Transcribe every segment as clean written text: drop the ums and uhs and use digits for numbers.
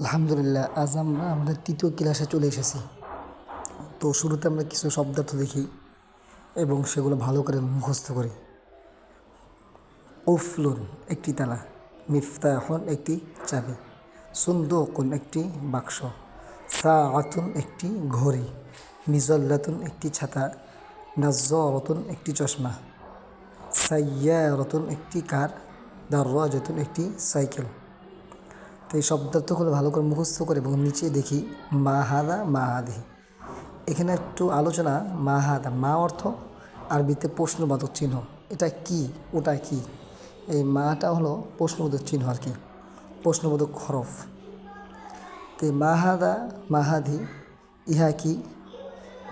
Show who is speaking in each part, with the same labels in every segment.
Speaker 1: আলহামদুলিল্লাহ, আজ আমরা আমাদের তৃতীয় ক্লাসে চলে এসেছি। তো শুরুতে আমরা কিছু শব্দার্থ দেখি এবং সেগুলো ভালো করে মুখস্থ করি। কুফলুন একটি তালা, মিফতাহুন একটি চাবি, সুন্দুকুন একটি বাক্স, সাআতুন একটি ঘড়ি, মিজাল্লাতুন একটি ছাতা, নাজ্জারাতুন একটি চশমা, সাইয়ারাতুন একটি কার, দাররাজাতুন একটি সাইকেল। তো এই শব্দার্থগুলো ভালো করে মুখস্থ করে এবং নিচে দেখি মা হাদা মা হাদি। এখানে একটু আলোচনা। মা হাদা, মা অর্থ আরবিতে প্রশ্নবোধক চিহ্ন। এটা কি, ওটা কি। এই মাটা হলো প্রশ্নবোধক চিহ্ন আর কি, প্রশ্নবোধক হরফ। তো মা হাদা মা হাদি, ইহা কি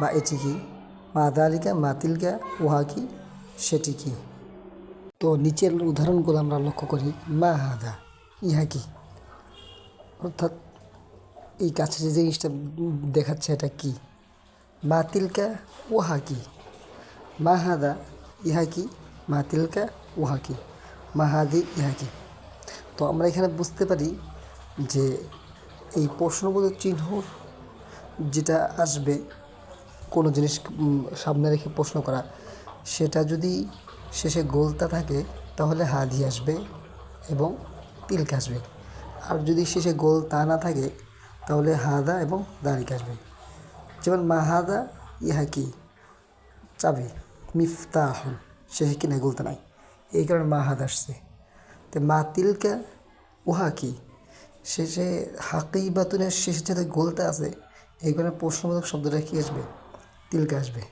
Speaker 1: বা এটি কি, মা দালিকা মা তিলকা উহা কি সেটি কি। তো নিচের উদাহরণগুলো আমরা লক্ষ্য করি। মা হাদা, ইহা কি, অর্থাৎ এই কাছে যে জিনিসটা দেখাচ্ছে এটা কি। মা তিলকা উহা কি, মা হাদা ইহা কি, মা তিলকা উহা কি, মা হাদি ইহা কি। তো আমরা এখানে বুঝতে পারি যে এই প্রশ্নবোধক চিহ্ন যেটা আসবে, কোনো জিনিস সামনে রেখে প্রশ্ন করা, সেটা যদি শেষে গোলতা থাকে তাহলে হাদি আসবে এবং তিলকা আসবে। আর যদি শেষে গোলতা না থাকে তাহলে হাদা এবং দালিকা আসবে। যেমন মা হাদা ইহা কি, চাবি, মিফতাহুন শেষে কি নাই, গোলতা নাই, এই কারণে মা হাদা আসছে। তো মা তিলকা উহা কি, শেষে হাকি বাতুনের শেষে যাতে গোলতা আছে, এই কারণে প্রশ্নবোধক শব্দটা কি আসবে, তিলকা আসবে।